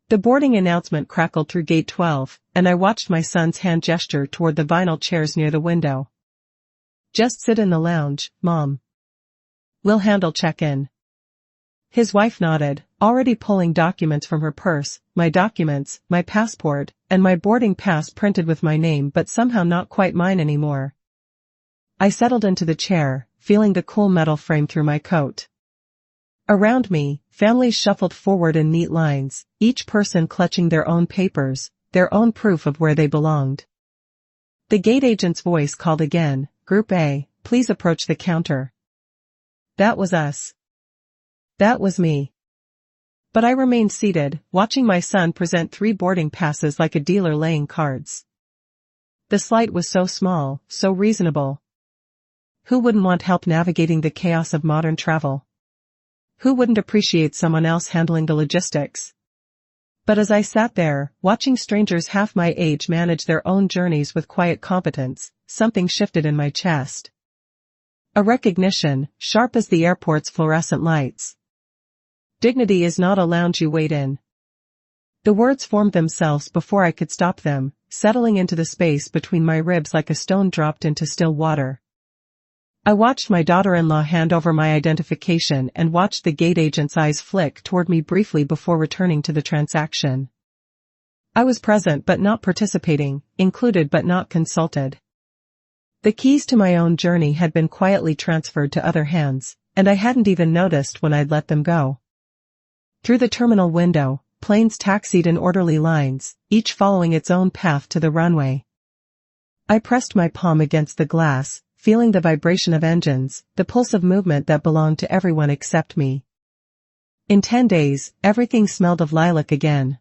The boarding announcement crackled through gate 12, and I watched my son's hand gesture toward the vinyl chairs near the window. "Just sit in the lounge, Mom. We'll handle check-in." His wife nodded, already pulling documents from her purse, my documents, my passport, and my boarding pass printed with my name but somehow not quite mine anymore. I settled into the chair, feeling the cool metal frame through my coat. Around me, families shuffled forward in neat lines, each person clutching their own papers, their own proof of where they belonged. The gate agent's voice called again, "Group A, please approach the counter." That was us. That was me. But I remained seated, watching my son present 3 boarding passes like a dealer laying cards. The slight was so small, so reasonable. Who wouldn't want help navigating the chaos of modern travel? Who wouldn't appreciate someone else handling the logistics? But as I sat there, watching strangers half my age manage their own journeys with quiet competence, something shifted in my chest. A recognition, sharp as the airport's fluorescent lights. Dignity is not a lounge you wait in. The words formed themselves before I could stop them, settling into the space between my ribs like a stone dropped into still water. I watched my daughter-in-law hand over my identification and watched the gate agent's eyes flick toward me briefly before returning to the transaction. I was present but not participating, included but not consulted. The keys to my own journey had been quietly transferred to other hands, and I hadn't even noticed when I'd let them go. Through the terminal window, planes taxied in orderly lines, each following its own path to the runway. I pressed my palm against the glass, feeling the vibration of engines, the pulse of movement that belonged to everyone except me. In 10 days, everything smelled of lilac again.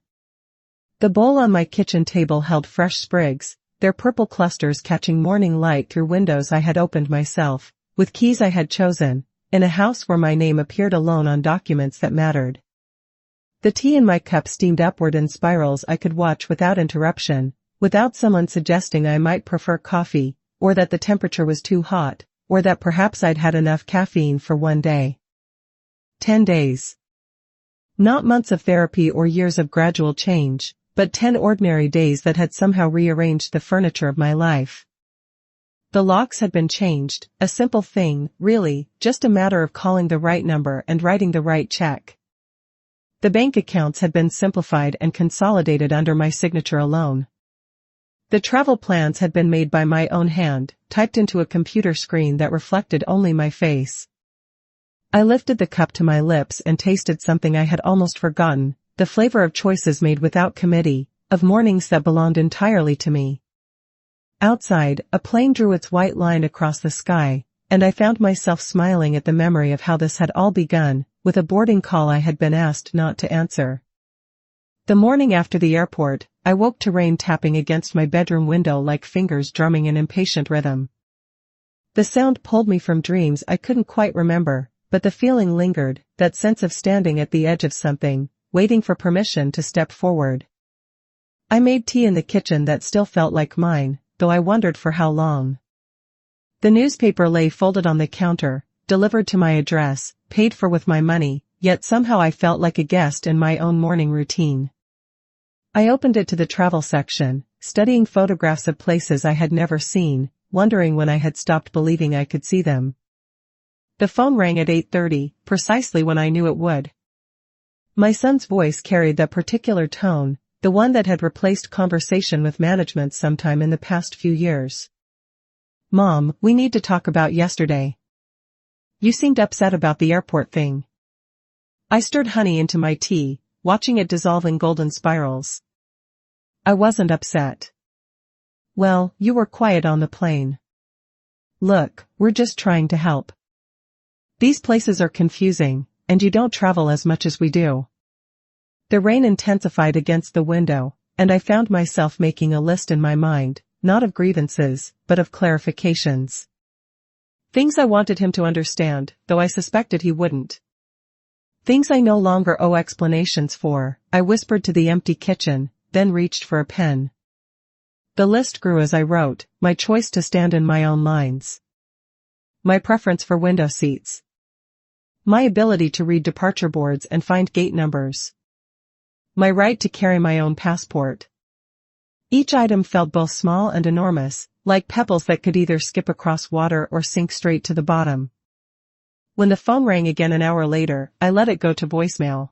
The bowl on my kitchen table held fresh sprigs, their purple clusters catching morning light through windows I had opened myself, with keys I had chosen, in a house where my name appeared alone on documents that mattered. The tea in my cup steamed upward in spirals I could watch without interruption, without someone suggesting I might prefer coffee, or that the temperature was too hot, or that perhaps I'd had enough caffeine for one day. 10 days. Not months of therapy or years of gradual change, but 10 ordinary days that had somehow rearranged the furniture of my life. The locks had been changed, a simple thing, really, just a matter of calling the right number and writing the right check. The bank accounts had been simplified and consolidated under my signature alone. The travel plans had been made by my own hand, typed into a computer screen that reflected only my face. I lifted the cup to my lips and tasted something I had almost forgotten, the flavor of choices made without committee, of mornings that belonged entirely to me. Outside, a plane drew its white line across the sky, and I found myself smiling at the memory of how this had all begun, with a boarding call I had been asked not to answer. The morning after the airport, I woke to rain tapping against my bedroom window like fingers drumming an impatient rhythm. The sound pulled me from dreams I couldn't quite remember, but the feeling lingered, that sense of standing at the edge of something, waiting for permission to step forward. I made tea in the kitchen that still felt like mine, though I wondered for how long. The newspaper lay folded on the counter, delivered to my address, paid for with my money, yet somehow I felt like a guest in my own morning routine. I opened it to the travel section, studying photographs of places I had never seen, wondering when I had stopped believing I could see them. The phone rang at 8:30, precisely when I knew it would. My son's voice carried that particular tone, the one that had replaced conversation with management sometime in the past few years. "Mom, we need to talk about yesterday. You seemed upset about the airport thing." I stirred honey into my tea, watching it dissolve in golden spirals. "I wasn't upset." "Well, you were quiet on the plane." "Look, we're just trying to help. These places are confusing, and you don't travel as much as we do." The rain intensified against the window, and I found myself making a list in my mind, not of grievances, but of clarifications. Things I wanted him to understand, though I suspected he wouldn't. Things I no longer owe explanations for, I whispered to the empty kitchen, then reached for a pen. The list grew as I wrote, my choice to stand in my own lines. My preference for window seats. My ability to read departure boards and find gate numbers. my right to carry my own passport. Each item felt both small and enormous, like pebbles that could either skip across water or sink straight to the bottom. When the phone rang again an hour later, I let it go to voicemail.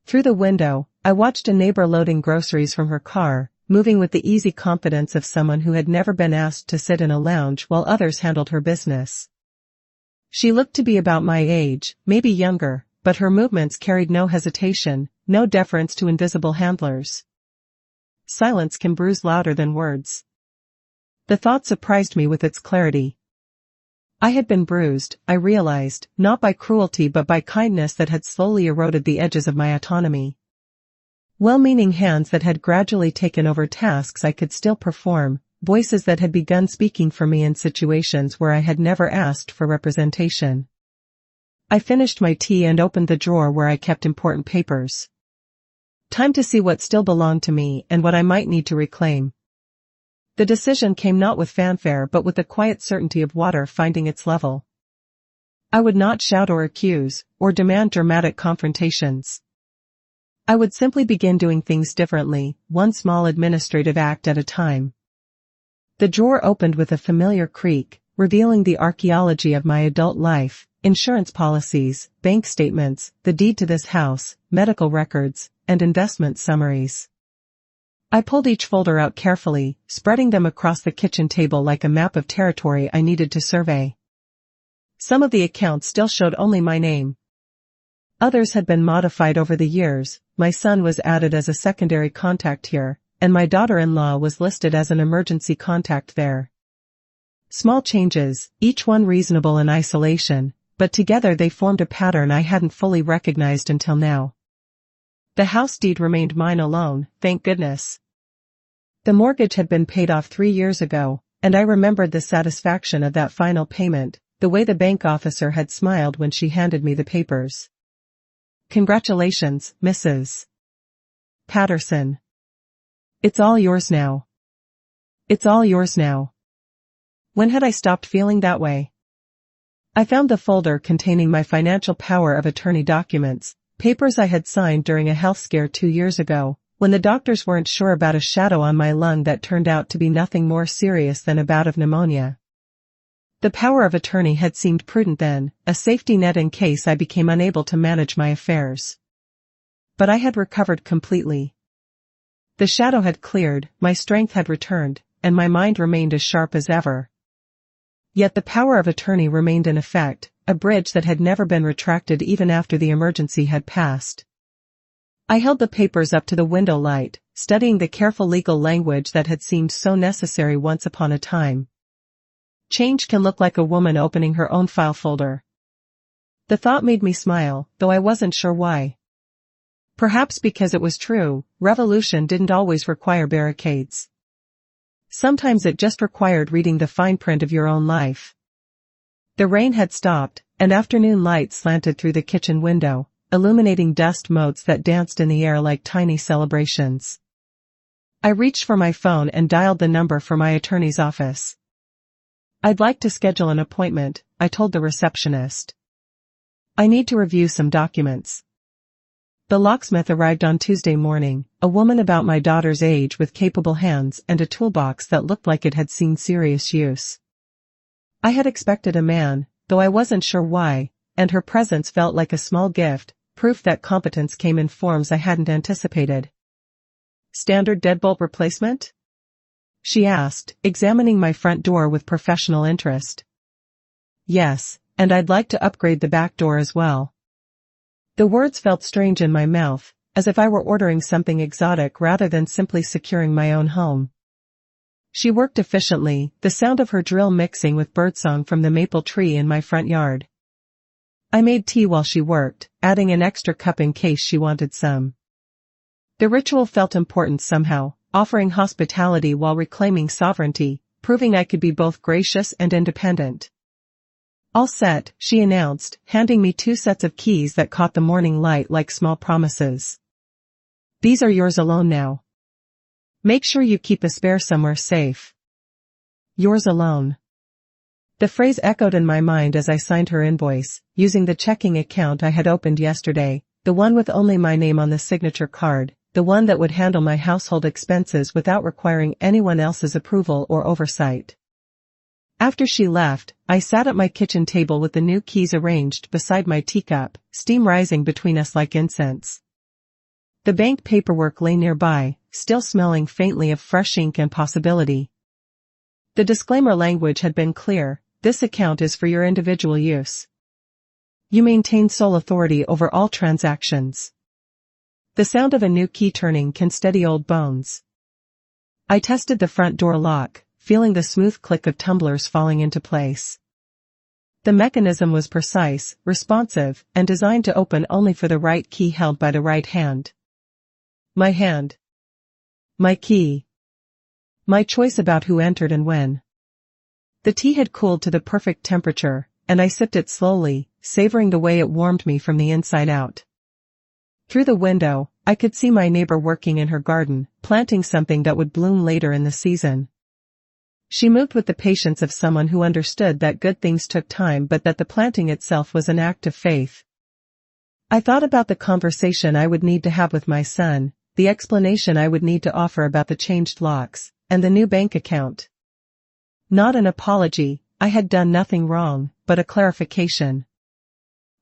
Through the window, I watched a neighbor loading groceries from her car, moving with the easy confidence of someone who had never been asked to sit in a lounge while others handled her business. She looked to be about my age, maybe younger, but her movements carried no hesitation, no deference to invisible handlers. Silence can bruise louder than words. The thought surprised me with its clarity. I had been bruised, I realized, not by cruelty but by kindness that had slowly eroded the edges of my autonomy. Well-meaning hands that had gradually taken over tasks I could still perform, voices that had begun speaking for me in situations where I had never asked for representation. I finished my tea and opened the drawer where I kept important papers. Time to see what still belonged to me and what I might need to reclaim. The decision came not with fanfare but with the quiet certainty of water finding its level. I would not shout or accuse, or demand dramatic confrontations. I would simply begin doing things differently, one small administrative act at a time. The drawer opened with a familiar creak, revealing the archaeology of my adult life, insurance policies, bank statements, the deed to this house, medical records, and investment summaries. I pulled each folder out carefully, spreading them across the kitchen table like a map of territory I needed to survey. Some of the accounts still showed only my name. Others had been modified over the years. My son was added as a secondary contact here, and my daughter-in-law was listed as an emergency contact there. Small changes, each one reasonable in isolation, but together they formed a pattern I hadn't fully recognized until now. The house deed remained mine alone, thank goodness. The mortgage had been paid off 3 years ago, and I remembered the satisfaction of that final payment, the way the bank officer had smiled when she handed me the papers. Congratulations, Mrs. Patterson. It's all yours now. It's all yours now. When had I stopped feeling that way? I found the folder containing my financial power of attorney documents, papers I had signed during a health scare 2 years ago, when the doctors weren't sure about a shadow on my lung that turned out to be nothing more serious than a bout of pneumonia. The power of attorney had seemed prudent then, a safety net in case I became unable to manage my affairs. But I had recovered completely. The shadow had cleared, my strength had returned, and my mind remained as sharp as ever. Yet the power of attorney remained in effect, a bridge that had never been retracted even after the emergency had passed. I held the papers up to the window light, studying the careful legal language that had seemed so necessary once upon a time. Change can look like a woman opening her own file folder. The thought made me smile, though I wasn't sure why. Perhaps because it was true, revolution didn't always require barricades. Sometimes it just required reading the fine print of your own life. The rain had stopped, and afternoon light slanted through the kitchen window, illuminating dust motes that danced in the air like tiny celebrations. I reached for my phone and dialed the number for my attorney's office. I'd like to schedule an appointment, I told the receptionist. I need to review some documents. The locksmith arrived on Tuesday morning, a woman about my daughter's age with capable hands and a toolbox that looked like it had seen serious use. I had expected a man, though I wasn't sure why, and her presence felt like a small gift, proof that competence came in forms I hadn't anticipated. Standard deadbolt replacement? She asked, examining my front door with professional interest. Yes, and I'd like to upgrade the back door as well. The words felt strange in my mouth, as if I were ordering something exotic rather than simply securing my own home. She worked efficiently, the sound of her drill mixing with birdsong from the maple tree in my front yard. I made tea while she worked, adding an extra cup in case she wanted some. The ritual felt important somehow, offering hospitality while reclaiming sovereignty, proving I could be both gracious and independent. All set, she announced, handing me 2 sets of keys that caught the morning light like small promises. These are yours alone now. Make sure you keep a spare somewhere safe. Yours alone. The phrase echoed in my mind as I signed her invoice, using the checking account I had opened yesterday, the one with only my name on the signature card, the one that would handle my household expenses without requiring anyone else's approval or oversight. After she left, I sat at my kitchen table with the new keys arranged beside my teacup, steam rising between us like incense. The bank paperwork lay nearby, still smelling faintly of fresh ink and possibility. The disclaimer language had been clear: this account is for your individual use. You maintain sole authority over all transactions. The sound of a new key turning can steady old bones. I tested the front door lock, feeling the smooth click of tumblers falling into place. The mechanism was precise, responsive, and designed to open only for the right key held by the right hand. My hand. My key. My choice about who entered and when. The tea had cooled to the perfect temperature, and I sipped it slowly, savoring the way it warmed me from the inside out. Through the window, I could see my neighbor working in her garden, planting something that would bloom later in the season. She moved with the patience of someone who understood that good things took time but that the planting itself was an act of faith. I thought about the conversation I would need to have with my son, the explanation I would need to offer about the changed locks, and the new bank account. Not an apology, I had done nothing wrong, but a clarification.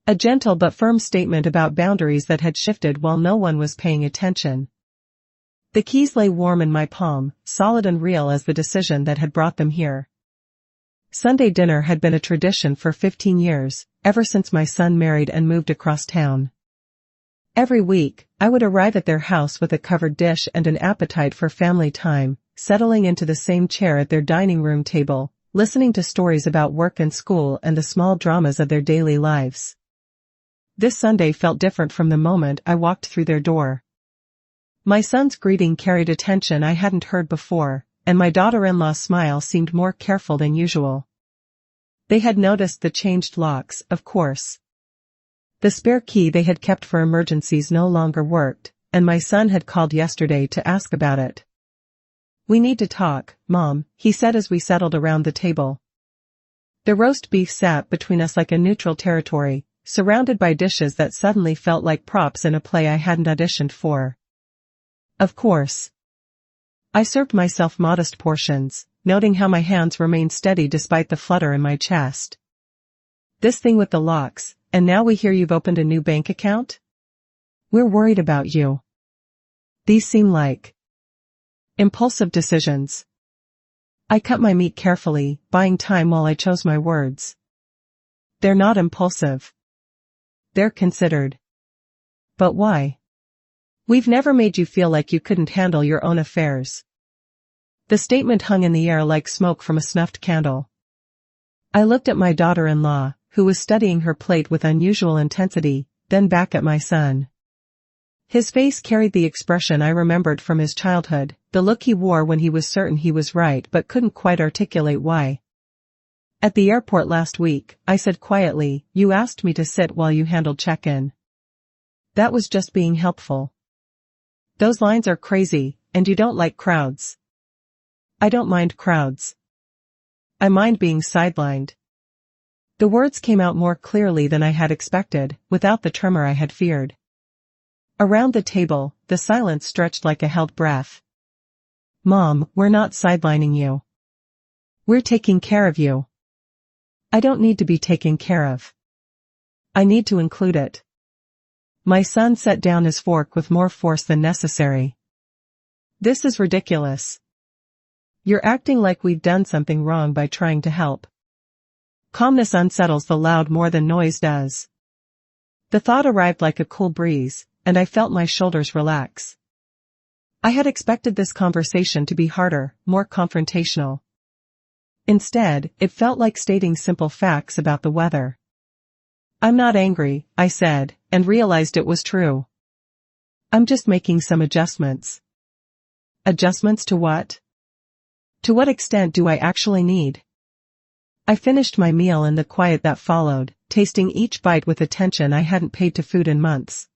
A gentle but firm statement about boundaries that had shifted while no one was paying attention. The keys lay warm in my palm, solid and real as the decision that had brought them here. Sunday dinner had been a tradition for 15 years, ever since my son married and moved across town. Every week, I would arrive at their house with a covered dish and an appetite for family time, settling into the same chair at their dining room table, listening to stories about work and school and the small dramas of their daily lives. This Sunday felt different from the moment I walked through their door. My son's greeting carried a tension I hadn't heard before, and my daughter-in-law's smile seemed more careful than usual. They had noticed the changed locks, of course. The spare key they had kept for emergencies no longer worked, and my son had called yesterday to ask about it. "We need to talk, Mom," he said as we settled around the table. The roast beef sat between us like a neutral territory, surrounded by dishes that suddenly felt like props in a play I hadn't auditioned for. Of course. I served myself modest portions, noting how my hands remained steady despite the flutter in my chest. "This thing with the locks, and now we hear you've opened a new bank account? We're worried about you." These seem like impulsive decisions. I cut my meat carefully, buying time while I chose my words. They're not impulsive. They're considered. But why? We've never made you feel like you couldn't handle your own affairs. The statement hung in the air like smoke from a snuffed candle. I looked at my daughter-in-law, who was studying her plate with unusual intensity, then back at my son. His face carried the expression I remembered from his childhood, the look he wore when he was certain he was right but couldn't quite articulate why. "At the airport last week," I said quietly, "you asked me to sit while you handled check-in. That was just being helpful. Those lines are crazy, and you don't like crowds." "I don't mind crowds. I mind being sidelined." The words came out more clearly than I had expected, without the tremor I had feared. Around the table, the silence stretched like a held breath. "Mom, we're not sidelining you. We're taking care of you." "I don't need to be taken care of. I need to include it." My son set down his fork with more force than necessary. "This is ridiculous. You're acting like we've done something wrong by trying to help." Calmness unsettles the loud more than noise does. The thought arrived like a cool breeze, and I felt my shoulders relax. I had expected this conversation to be harder, more confrontational. Instead, it felt like stating simple facts about the weather. "I'm not angry," I said, and realized it was true. "I'm just making some adjustments." Adjustments to what? To what extent do I actually need? I finished my meal in the quiet that followed, tasting each bite with attention I hadn't paid to food in months.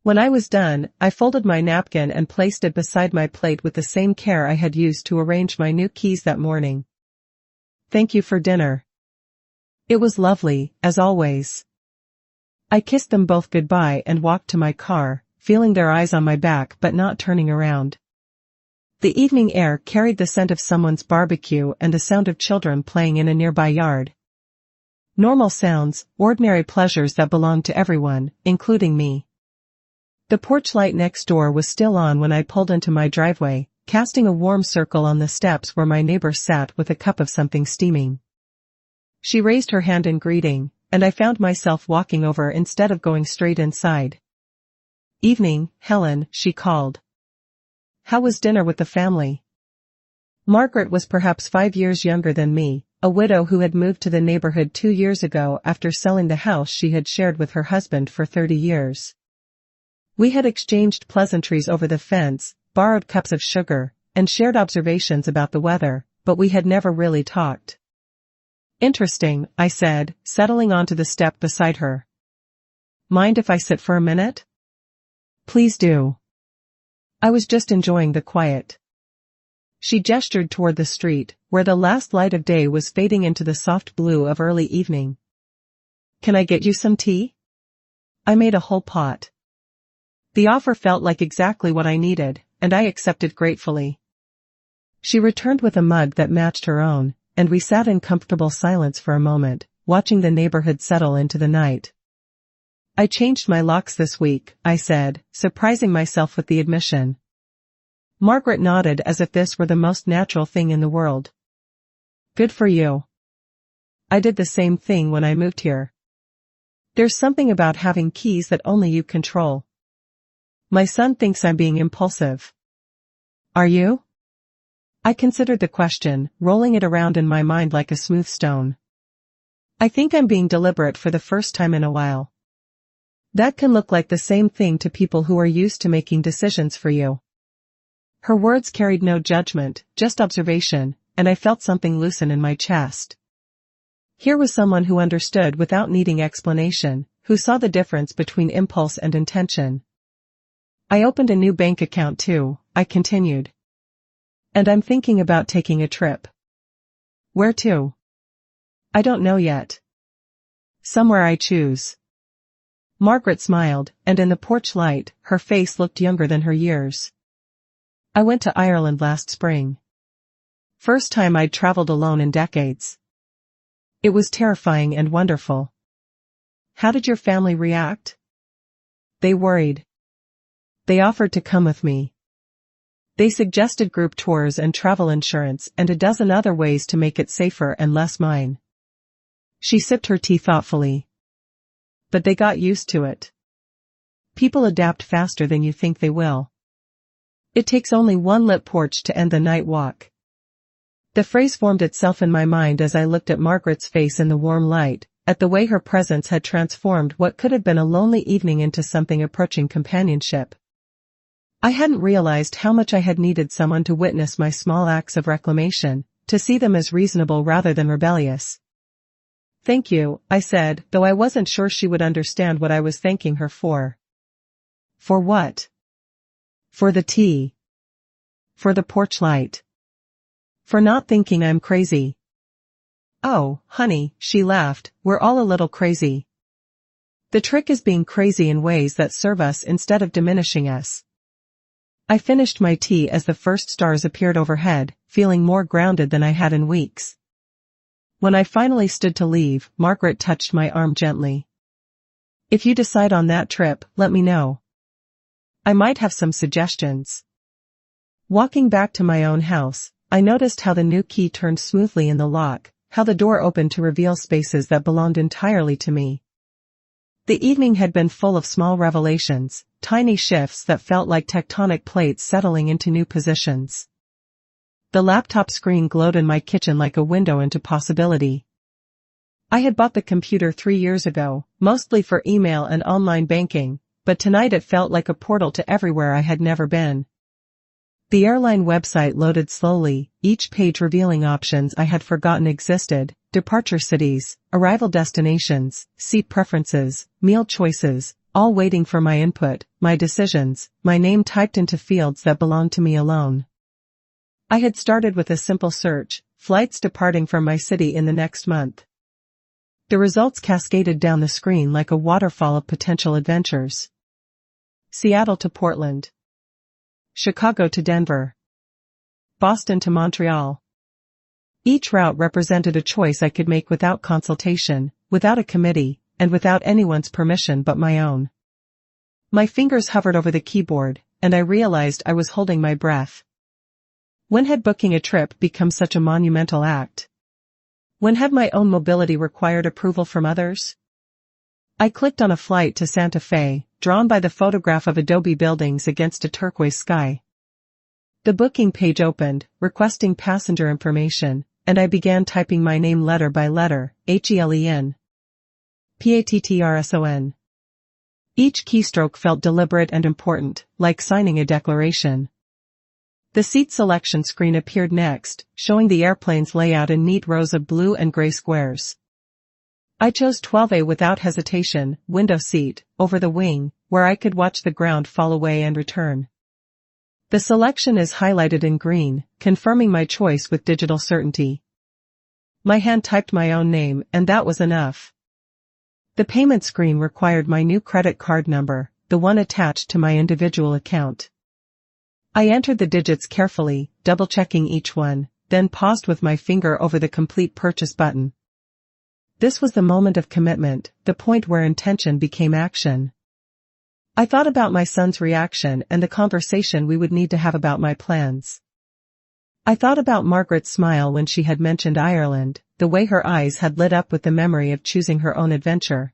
When I was done, I folded my napkin and placed it beside my plate with the same care I had used to arrange my new keys that morning. "Thank you for dinner. It was lovely, as always." I kissed them both goodbye and walked to my car, feeling their eyes on my back but not turning around. The evening air carried the scent of someone's barbecue and the sound of children playing in a nearby yard. Normal sounds, ordinary pleasures that belonged to everyone, including me. The porch light next door was still on when I pulled into my driveway, casting a warm circle on the steps where my neighbor sat with a cup of something steaming. She raised her hand in greeting, and I found myself walking over instead of going straight inside. "Evening, Helen," she called. "How was dinner with the family?" Margaret was perhaps 5 years younger than me, a widow who had moved to the neighborhood 2 years ago after selling the house she had shared with her husband for 30 years. We had exchanged pleasantries over the fence, borrowed cups of sugar, and shared observations about the weather, but we had never really talked. "Interesting," I said, settling onto the step beside her. "Mind if I sit for a minute?" "Please do." I was just enjoying the quiet. She gestured toward the street, where the last light of day was fading into the soft blue of early evening. "Can I get you some tea?" I made a whole pot. The offer felt like exactly what I needed, and I accepted gratefully. She returned with a mug that matched her own, and we sat in comfortable silence for a moment, watching the neighborhood settle into the night. "I changed my locks this week," I said, surprising myself with the admission. Margaret nodded as if this were the most natural thing in the world. "Good for you. I did the same thing when I moved here. There's something about having keys that only you control." "My son thinks I'm being impulsive." "Are you?" I considered the question, rolling it around in my mind like a smooth stone. "I think I'm being deliberate for the first time in a while." "That can look like the same thing to people who are used to making decisions for you." Her words carried no judgment, just observation, and I felt something loosen in my chest. Here was someone who understood without needing explanation, who saw the difference between impulse and intention. "I opened a new bank account too," I continued. "And I'm thinking about taking a trip." "Where to?" "I don't know yet. Somewhere I choose." Margaret smiled, and in the porch light, her face looked younger than her years. "I went to Ireland last spring. First time I'd traveled alone in decades. It was terrifying and wonderful." "How did your family react?" "They worried. They offered to come with me. They suggested group tours and travel insurance and a dozen other ways to make it safer and less mine." She sipped her tea thoughtfully. "But they got used to it. People adapt faster than you think they will. It takes only one lit porch to end the night walk." The phrase formed itself in my mind as I looked at Margaret's face in the warm light, at the way her presence had transformed what could have been a lonely evening into something approaching companionship. I hadn't realized how much I had needed someone to witness my small acts of reclamation, to see them as reasonable rather than rebellious. "Thank you," I said, though I wasn't sure she would understand what I was thanking her for. "For what?" "For the tea. For the porch light. For not thinking I'm crazy." "Oh, honey," she laughed, "we're all a little crazy. The trick is being crazy in ways that serve us instead of diminishing us." I finished my tea as the first stars appeared overhead, feeling more grounded than I had in weeks. When I finally stood to leave, Margaret touched my arm gently. "If you decide on that trip, let me know. I might have some suggestions." Walking back to my own house, I noticed how the new key turned smoothly in the lock, how the door opened to reveal spaces that belonged entirely to me. The evening had been full of small revelations, tiny shifts that felt like tectonic plates settling into new positions. The laptop screen glowed in my kitchen like a window into possibility. I had bought the computer 3 years ago, mostly for email and online banking, but tonight it felt like a portal to everywhere I had never been. The airline website loaded slowly, each page revealing options I had forgotten existed: departure cities, arrival destinations, seat preferences, meal choices, all waiting for my input, my decisions, my name typed into fields that belonged to me alone. I had started with a simple search: flights departing from my city in the next month. The results cascaded down the screen like a waterfall of potential adventures. Seattle to Portland. Chicago to Denver. Boston to Montreal. Each route represented a choice I could make without consultation, without a committee, and without anyone's permission but my own. My fingers hovered over the keyboard, and I realized I was holding my breath. When had booking a trip become such a monumental act? When had my own mobility required approval from others? I clicked on a flight to Santa Fe, drawn by the photograph of adobe buildings against a turquoise sky. The booking page opened, requesting passenger information, and I began typing my name letter by letter, HELEN. PATTRSON. Each keystroke felt deliberate and important, like signing a declaration. The seat selection screen appeared next, showing the airplane's layout in neat rows of blue and gray squares. I chose 12A without hesitation, window seat, over the wing, where I could watch the ground fall away and return. The selection is highlighted in green, confirming my choice with digital certainty. My hand typed my own name, and that was enough. The payment screen required my new credit card number, the one attached to my individual account. I entered the digits carefully, double-checking each one, then paused with my finger over the complete purchase button. This was the moment of commitment, the point where intention became action. I thought about my son's reaction and the conversation we would need to have about my plans. I thought about Margaret's smile when she had mentioned Ireland, the way her eyes had lit up with the memory of choosing her own adventure.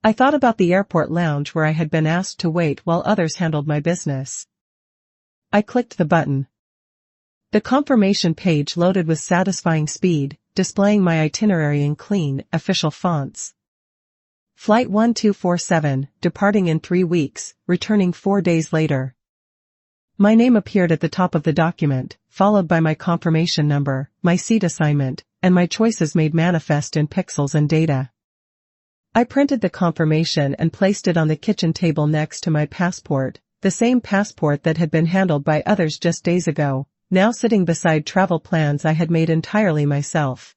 I thought about the airport lounge where I had been asked to wait while others handled my business. I clicked the button. The confirmation page loaded with satisfying speed, displaying my itinerary in clean, official fonts. Flight 1247, departing in 3 weeks, returning 4 days later. My name appeared at the top of the document, followed by my confirmation number, my seat assignment, and my choices made manifest in pixels and data. I printed the confirmation and placed it on the kitchen table next to my passport, the same passport that had been handled by others just days ago, now sitting beside travel plans I had made entirely myself.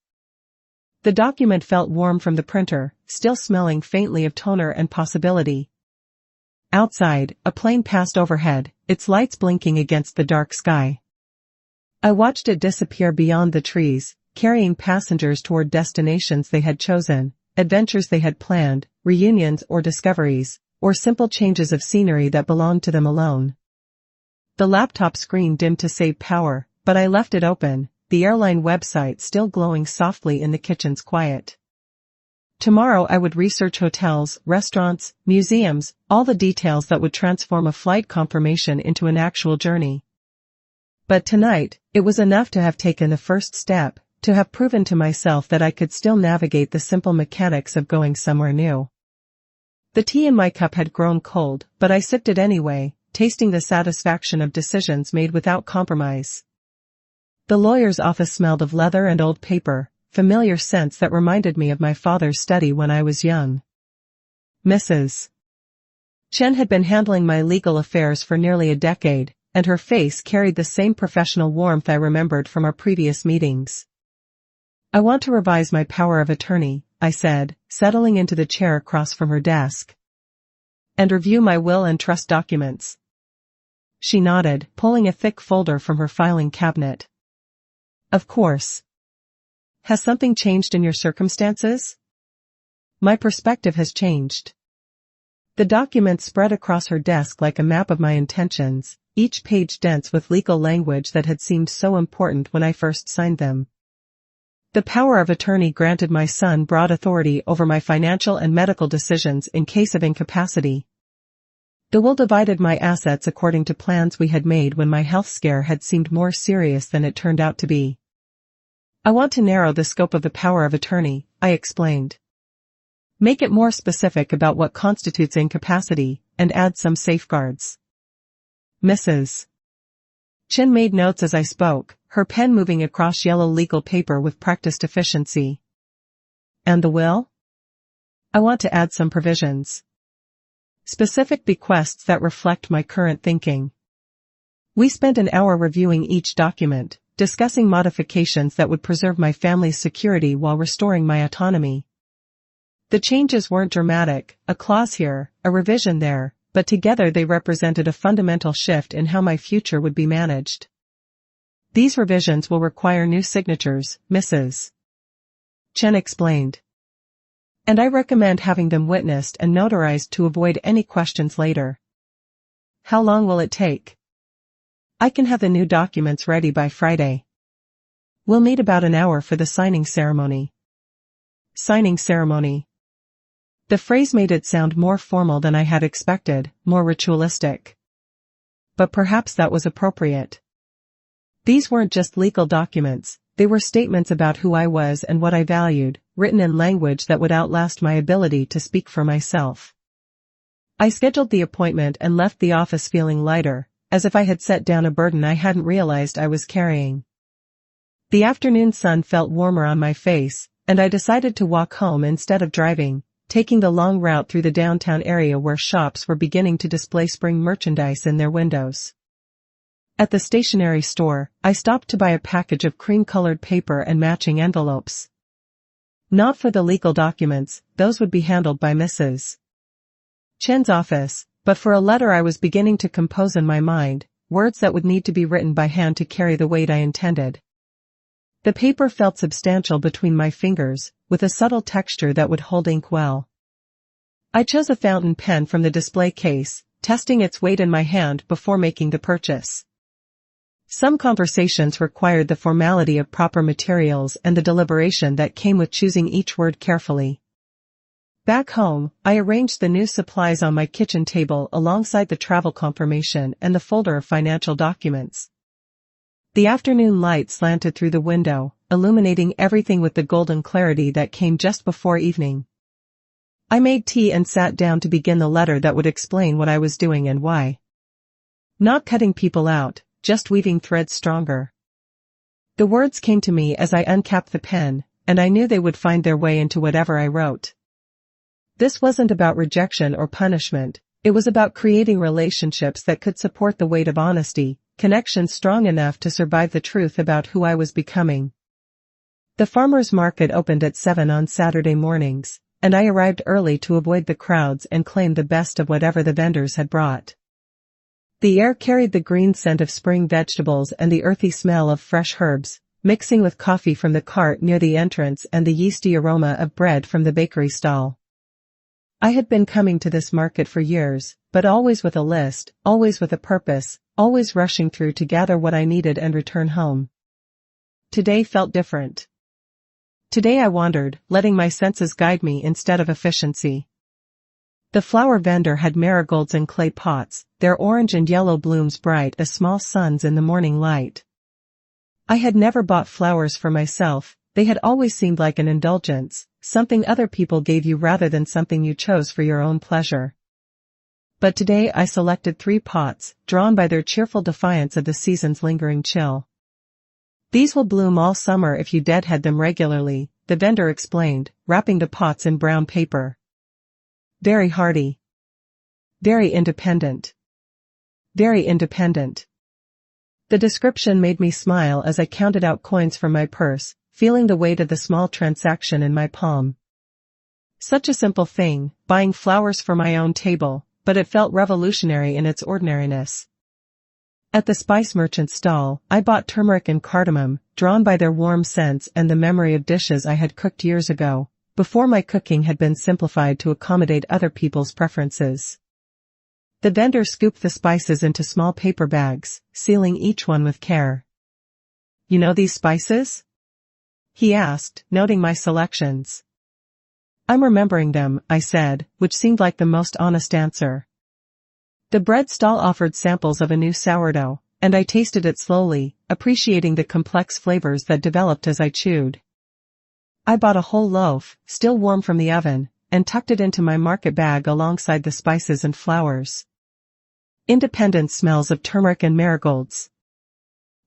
The document felt warm from the printer, still smelling faintly of toner and possibility. Outside, a plane passed overhead, its lights blinking against the dark sky. I watched it disappear beyond the trees, carrying passengers toward destinations they had chosen, adventures they had planned, reunions or discoveries, or simple changes of scenery that belonged to them alone. The laptop screen dimmed to save power, but I left it open, the airline website still glowing softly in the kitchen's quiet. Tomorrow I would research hotels, restaurants, museums, all the details that would transform a flight confirmation into an actual journey. But tonight, it was enough to have taken the first step, to have proven to myself that I could still navigate the simple mechanics of going somewhere new. The tea in my cup had grown cold, but I sipped it anyway, tasting the satisfaction of decisions made without compromise. The lawyer's office smelled of leather and old paper, familiar scents that reminded me of my father's study when I was young. Mrs. Chen had been handling my legal affairs for nearly a decade, and her face carried the same professional warmth I remembered from our previous meetings. I want to revise my power of attorney, I said, settling into the chair across from her desk. And review my will and trust documents. She nodded, pulling a thick folder from her filing cabinet. Of course. Has something changed in your circumstances? My perspective has changed. The document spread across her desk like a map of my intentions, each page dense with legal language that had seemed so important when I first signed them. The power of attorney granted my son broad authority over my financial and medical decisions in case of incapacity. The will divided my assets according to plans we had made when my health scare had seemed more serious than it turned out to be. I want to narrow the scope of the power of attorney, I explained. Make it more specific about what constitutes incapacity, and add some safeguards. Mrs. Chen made notes as I spoke, her pen moving across yellow legal paper with practiced efficiency. And the will? I want to add some provisions. Specific bequests that reflect my current thinking. We spent an hour reviewing each document, discussing modifications that would preserve my family's security while restoring my autonomy. The changes weren't dramatic, a clause here, a revision there, but together they represented a fundamental shift in how my future would be managed. These revisions will require new signatures, Mrs. Chen explained. And I recommend having them witnessed and notarized to avoid any questions later. How long will it take? I can have the new documents ready by Friday. We'll need about an hour for the signing ceremony. Signing ceremony. The phrase made it sound more formal than I had expected, more ritualistic. But perhaps that was appropriate. These weren't just legal documents, they were statements about who I was and what I valued, written in language that would outlast my ability to speak for myself. I scheduled the appointment and left the office feeling lighter, as if I had set down a burden I hadn't realized I was carrying. The afternoon sun felt warmer on my face, and I decided to walk home instead of driving, taking the long route through the downtown area where shops were beginning to display spring merchandise in their windows. At the stationery store, I stopped to buy a package of cream-colored paper and matching envelopes. Not for the legal documents, those would be handled by Mrs. Chen's office, but for a letter I was beginning to compose in my mind, words that would need to be written by hand to carry the weight I intended. The paper felt substantial between my fingers, with a subtle texture that would hold ink well. I chose a fountain pen from the display case, testing its weight in my hand before making the purchase. Some conversations required the formality of proper materials and the deliberation that came with choosing each word carefully. Back home, I arranged the new supplies on my kitchen table alongside the travel confirmation and the folder of financial documents. The afternoon light slanted through the window, illuminating everything with the golden clarity that came just before evening. I made tea and sat down to begin the letter that would explain what I was doing and why. Not cutting people out, just weaving threads stronger. The words came to me as I uncapped the pen, and I knew they would find their way into whatever I wrote. This wasn't about rejection or punishment, it was about creating relationships that could support the weight of honesty, connections strong enough to survive the truth about who I was becoming. The farmers' market opened at 7 on Saturday mornings, and I arrived early to avoid the crowds and claim the best of whatever the vendors had brought. The air carried the green scent of spring vegetables and the earthy smell of fresh herbs, mixing with coffee from the cart near the entrance and the yeasty aroma of bread from the bakery stall. I had been coming to this market for years, but always with a list, always with a purpose, always rushing through to gather what I needed and return home. Today felt different. Today I wandered, letting my senses guide me instead of efficiency. The flower vendor had marigolds in clay pots, their orange and yellow blooms bright as small suns in the morning light. I had never bought flowers for myself, they had always seemed like an indulgence, something other people gave you rather than something you chose for your own pleasure. But today I selected 3 pots, drawn by their cheerful defiance of the season's lingering chill. These will bloom all summer if you deadhead them regularly, the vendor explained, wrapping the pots in brown paper. Very hardy. Very independent. Very independent. The description made me smile as I counted out coins from my purse, feeling the weight of the small transaction in my palm. Such a simple thing, buying flowers for my own table, but it felt revolutionary in its ordinariness. At the spice merchant's stall, I bought turmeric and cardamom, drawn by their warm scents and the memory of dishes I had cooked years ago, before my cooking had been simplified to accommodate other people's preferences. The vendor scooped the spices into small paper bags, sealing each one with care. You know these spices? He asked, noting my selections. I'm remembering them, I said, which seemed like the most honest answer. The bread stall offered samples of a new sourdough, and I tasted it slowly, appreciating the complex flavors that developed as I chewed. I bought a whole loaf, still warm from the oven, and tucked it into my market bag alongside the spices and flowers. Independent smells of turmeric and marigolds.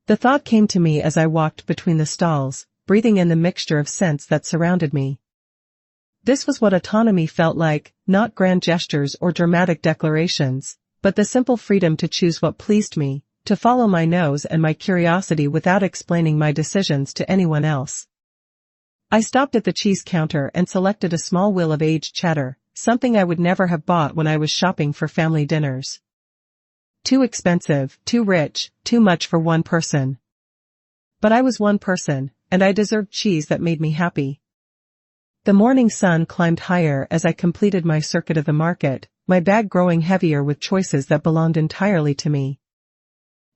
The thought came to me as I walked between the stalls, breathing in the mixture of scents that surrounded me. This was what autonomy felt like, not grand gestures or dramatic declarations, but the simple freedom to choose what pleased me, to follow my nose and my curiosity without explaining my decisions to anyone else. I stopped at the cheese counter and selected a small wheel of aged cheddar, something I would never have bought when I was shopping for family dinners. Too expensive, too rich, too much for one person. But I was one person, and I deserved cheese that made me happy. The morning sun climbed higher as I completed my circuit of the market, my bag growing heavier with choices that belonged entirely to me.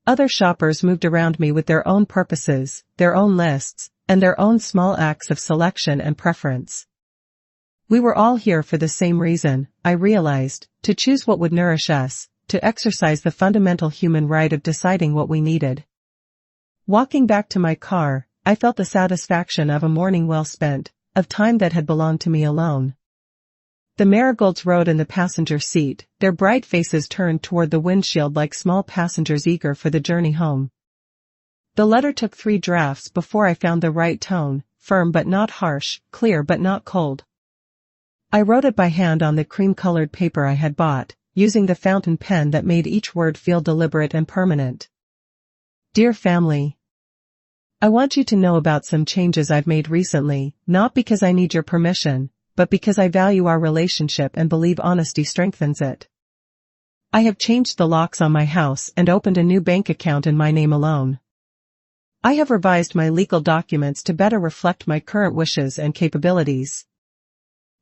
Other shoppers moved around me with their own purposes, their own lists, and their own small acts of selection and preference. We were all here for the same reason, I realized, to choose what would nourish us, to exercise the fundamental human right of deciding what we needed. Walking back to my car, I felt the satisfaction of a morning well spent, of time that had belonged to me alone. The marigolds rode in the passenger seat, their bright faces turned toward the windshield like small passengers eager for the journey home. The letter took 3 drafts before I found the right tone, firm but not harsh, clear but not cold. I wrote it by hand on the cream-colored paper I had bought, using the fountain pen that made each word feel deliberate and permanent. Dear family, I want you to know about some changes I've made recently, not because I need your permission, but because I value our relationship and believe honesty strengthens it. I have changed the locks on my house and opened a new bank account in my name alone. I have revised my legal documents to better reflect my current wishes and capabilities.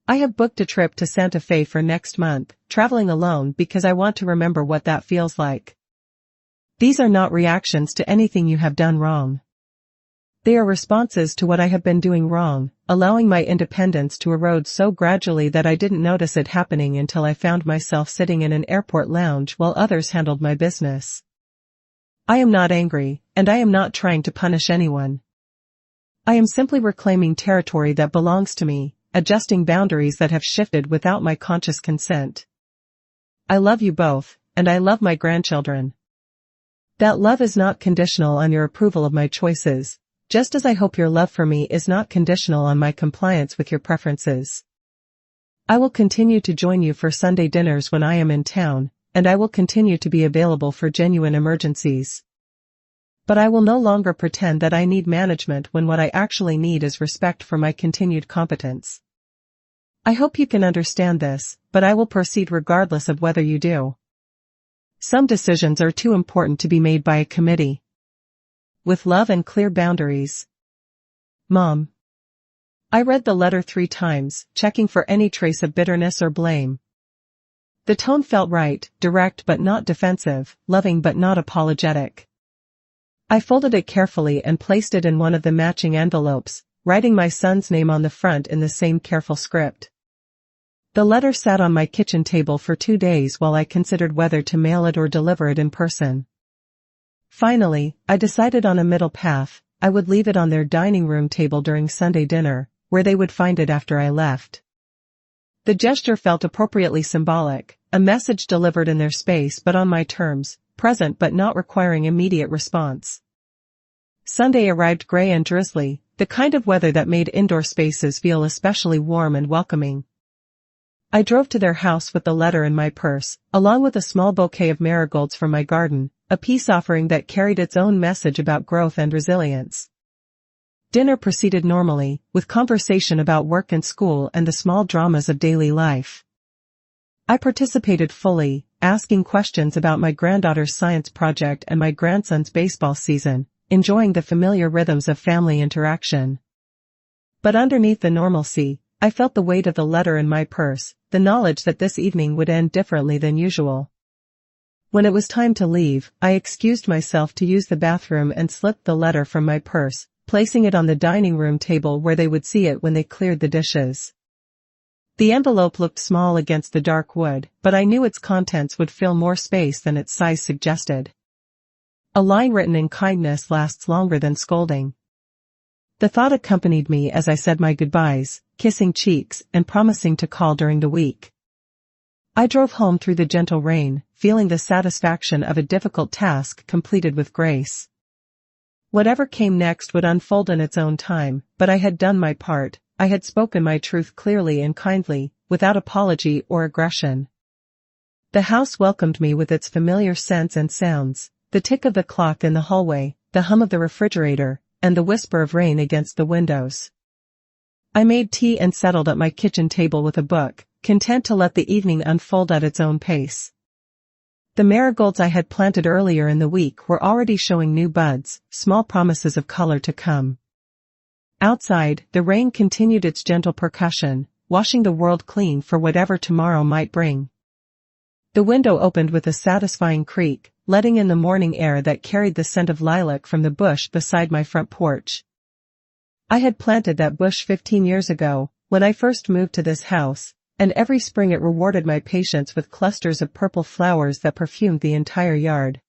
I have booked a trip to Santa Fe for next month, traveling alone because I want to remember what that feels like. These are not reactions to anything you have done wrong. They are responses to what I have been doing wrong, allowing my independence to erode so gradually that I didn't notice it happening until I found myself sitting in an airport lounge while others handled my business. I am not angry, and I am not trying to punish anyone. I am simply reclaiming territory that belongs to me, adjusting boundaries that have shifted without my conscious consent. I love you both, and I love my grandchildren. That love is not conditional on your approval of my choices, just as I hope your love for me is not conditional on my compliance with your preferences. I will continue to join you for Sunday dinners when I am in town, and I will continue to be available for genuine emergencies. But I will no longer pretend that I need management when what I actually need is respect for my continued competence. I hope you can understand this, but I will proceed regardless of whether you do. Some decisions are too important to be made by a committee. With love and clear boundaries. Mom. I read the letter 3 times, checking for any trace of bitterness or blame. The tone felt right, direct but not defensive, loving but not apologetic. I folded it carefully and placed it in one of the matching envelopes, writing my son's name on the front in the same careful script. The letter sat on my kitchen table for 2 days while I considered whether to mail it or deliver it in person. Finally, I decided on a middle path. I would leave it on their dining room table during Sunday dinner, where they would find it after I left. The gesture felt appropriately symbolic, a message delivered in their space but on my terms, present but not requiring immediate response. Sunday arrived gray and drizzly, the kind of weather that made indoor spaces feel especially warm and welcoming. I drove to their house with the letter in my purse, along with a small bouquet of marigolds from my garden, a peace offering that carried its own message about growth and resilience. Dinner proceeded normally, with conversation about work and school and the small dramas of daily life. I participated fully, asking questions about my granddaughter's science project and my grandson's baseball season, enjoying the familiar rhythms of family interaction. But underneath the normalcy, I felt the weight of the letter in my purse, the knowledge that this evening would end differently than usual. When it was time to leave, I excused myself to use the bathroom and slipped the letter from my purse, placing it on the dining room table where they would see it when they cleared the dishes. The envelope looked small against the dark wood, but I knew its contents would fill more space than its size suggested. A line written in kindness lasts longer than scolding. The thought accompanied me as I said my goodbyes, kissing cheeks and promising to call during the week. I drove home through the gentle rain, feeling the satisfaction of a difficult task completed with grace. Whatever came next would unfold in its own time, but I had done my part. I had spoken my truth clearly and kindly, without apology or aggression. The house welcomed me with its familiar scents and sounds, the tick of the clock in the hallway, the hum of the refrigerator, and the whisper of rain against the windows. I made tea and settled at my kitchen table with a book, content to let the evening unfold at its own pace. The marigolds I had planted earlier in the week were already showing new buds, small promises of color to come. Outside, the rain continued its gentle percussion, washing the world clean for whatever tomorrow might bring. The window opened with a satisfying creak, letting in the morning air that carried the scent of lilac from the bush beside my front porch. I had planted that bush 15 years ago, when I first moved to this house, and every spring it rewarded my patience with clusters of purple flowers that perfumed the entire yard.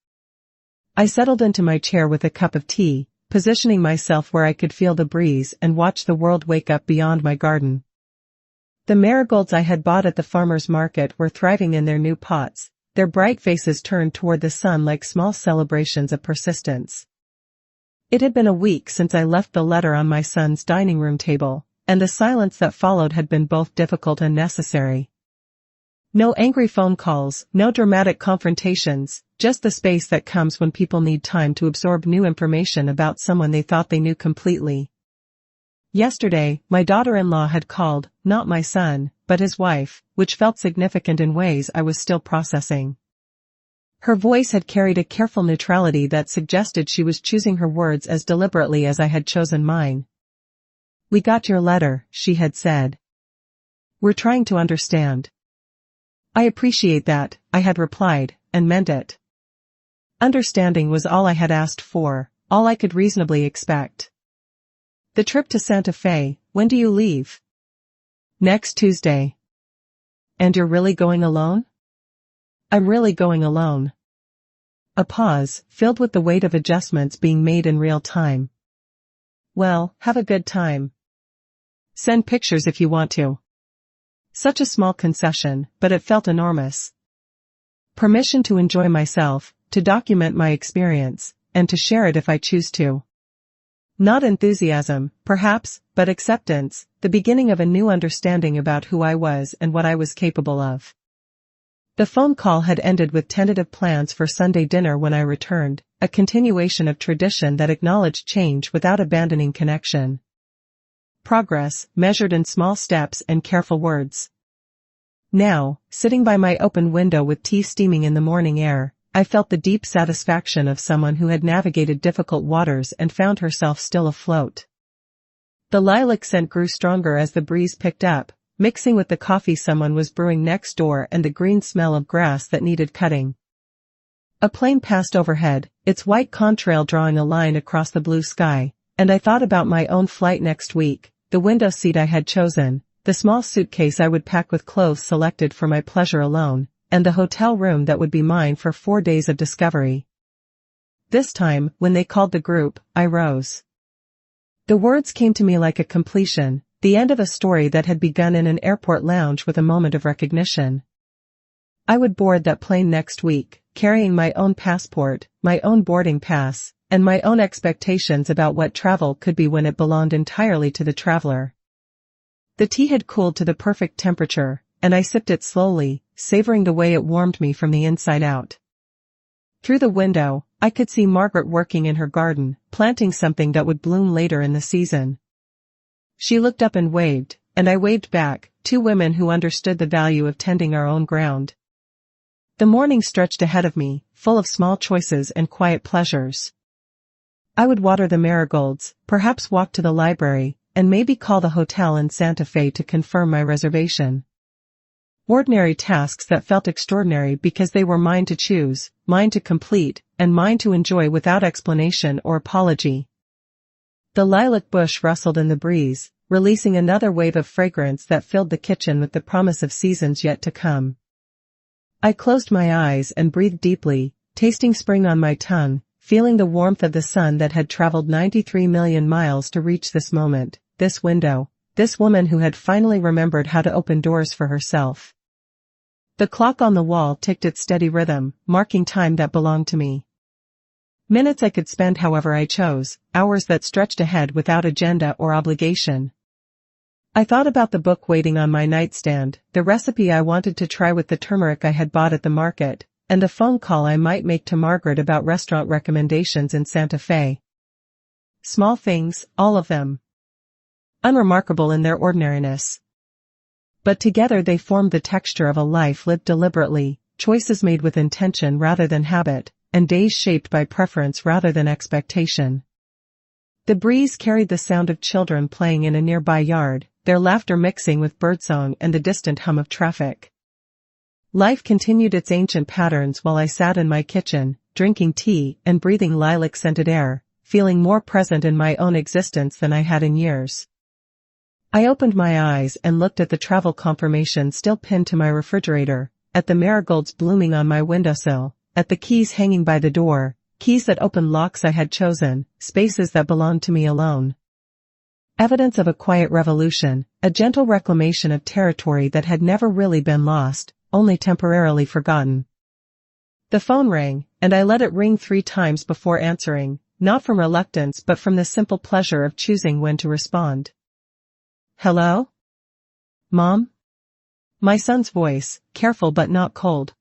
I settled into my chair with a cup of tea, positioning myself where I could feel the breeze and watch the world wake up beyond my garden. The marigolds I had bought at the farmer's market were thriving in their new pots, their bright faces turned toward the sun like small celebrations of persistence. It had been a week since I left the letter on my son's dining room table, and the silence that followed had been both difficult and necessary. No angry phone calls, no dramatic confrontations, just the space that comes when people need time to absorb new information about someone they thought they knew completely. Yesterday, my daughter-in-law had called, not my son, but his wife, which felt significant in ways I was still processing. Her voice had carried a careful neutrality that suggested she was choosing her words as deliberately as I had chosen mine. "We got your letter," she had said. "We're trying to understand." "I appreciate that," I had replied, and meant it. Understanding was all I had asked for, all I could reasonably expect. "The trip to Santa Fe, when do you leave?" "Next Tuesday." "And you're really going alone?" "I'm really going alone." A pause, filled with the weight of adjustments being made in real time. "Well, have a good time. Send pictures if you want to." Such a small concession, but it felt enormous. Permission to enjoy myself, to document my experience, and to share it if I choose to. Not enthusiasm, perhaps, but acceptance, the beginning of a new understanding about who I was and what I was capable of. The phone call had ended with tentative plans for Sunday dinner when I returned, a continuation of tradition that acknowledged change without abandoning connection. Progress, measured in small steps and careful words. Now, sitting by my open window with tea steaming in the morning air, I felt the deep satisfaction of someone who had navigated difficult waters and found herself still afloat. The lilac scent grew stronger as the breeze picked up, mixing with the coffee someone was brewing next door and the green smell of grass that needed cutting. A plane passed overhead, its white contrail drawing a line across the blue sky, and I thought about my own flight next week, the window seat I had chosen, the small suitcase I would pack with clothes selected for my pleasure alone, and the hotel room that would be mine for 4 days of discovery. This time, when they called the group, I rose. The words came to me like a completion, the end of a story that had begun in an airport lounge with a moment of recognition. I would board that plane next week, carrying my own passport, my own boarding pass, and my own expectations about what travel could be when it belonged entirely to the traveler. The tea had cooled to the perfect temperature, and I sipped it slowly, savoring the way it warmed me from the inside out. Through the window, I could see Margaret working in her garden, planting something that would bloom later in the season. She looked up and waved, and I waved back, two women who understood the value of tending our own ground. The morning stretched ahead of me, full of small choices and quiet pleasures. I would water the marigolds, perhaps walk to the library, and maybe call the hotel in Santa Fe to confirm my reservation. Ordinary tasks that felt extraordinary because they were mine to choose, mine to complete, and mine to enjoy without explanation or apology. The lilac bush rustled in the breeze, releasing another wave of fragrance that filled the kitchen with the promise of seasons yet to come. I closed my eyes and breathed deeply, tasting spring on my tongue, feeling the warmth of the sun that had traveled 93 million miles to reach this moment, this window, this woman who had finally remembered how to open doors for herself. The clock on the wall ticked its steady rhythm, marking time that belonged to me. Minutes I could spend however I chose, hours that stretched ahead without agenda or obligation. I thought about the book waiting on my nightstand, the recipe I wanted to try with the turmeric I had bought at the market, and the phone call I might make to Margaret about restaurant recommendations in Santa Fe. Small things, all of them. unremarkable in their ordinariness. But together they formed the texture of a life lived deliberately, choices made with intention rather than habit, and days shaped by preference rather than expectation. The breeze carried the sound of children playing in a nearby yard, their laughter mixing with birdsong and the distant hum of traffic. Life continued its ancient patterns while I sat in my kitchen, drinking tea and breathing lilac-scented air, feeling more present in my own existence than I had in years. I opened my eyes and looked at the travel confirmation still pinned to my refrigerator, at the marigolds blooming on my windowsill, at the keys hanging by the door, keys that opened locks I had chosen, spaces that belonged to me alone. Evidence of a quiet revolution, a gentle reclamation of territory that had never really been lost, only temporarily forgotten. The phone rang, and I let it ring 3 times before answering, not from reluctance but from the simple pleasure of choosing when to respond. Hello? Mom? My son's voice, careful but not cold.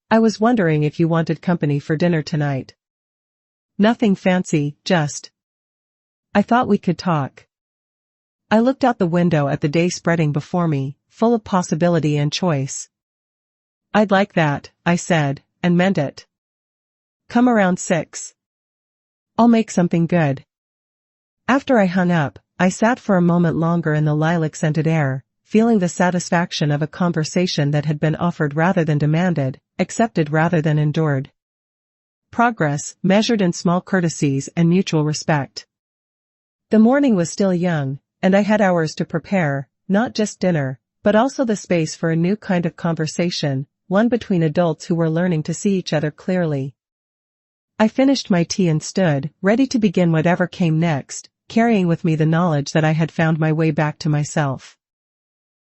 I was wondering if you wanted company for dinner tonight. Nothing fancy, just. I thought we could talk. I looked out the window at the day spreading before me, full of possibility and choice. I'd like that, I said, and meant it. Come around 6. I'll make something good. After I hung up, I sat for a moment longer in the lilac-scented air, feeling the satisfaction of a conversation that had been offered rather than demanded, accepted rather than endured. Progress, measured in small courtesies and mutual respect. The morning was still young, and I had hours to prepare, not just dinner, but also the space for a new kind of conversation, one between adults who were learning to see each other clearly. I finished my tea and stood, ready to begin whatever came next, carrying with me the knowledge that I had found my way back to myself.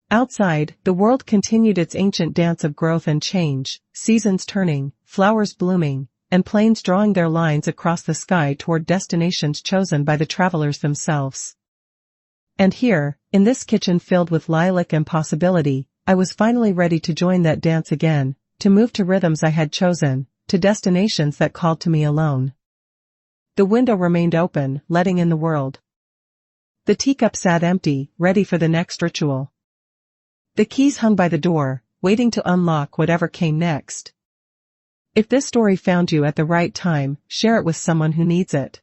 Outside, the world continued its ancient dance of growth and change, seasons turning, flowers blooming, and planes drawing their lines across the sky toward destinations chosen by the travelers themselves. And here, in this kitchen filled with lilac and possibility, I was finally ready to join that dance again, to move to rhythms I had chosen, to destinations that called to me alone. The window remained open, letting in the world. The teacup sat empty, ready for the next ritual. The keys hung by the door, waiting to unlock whatever came next. If this story found you at the right time, share it with someone who needs it.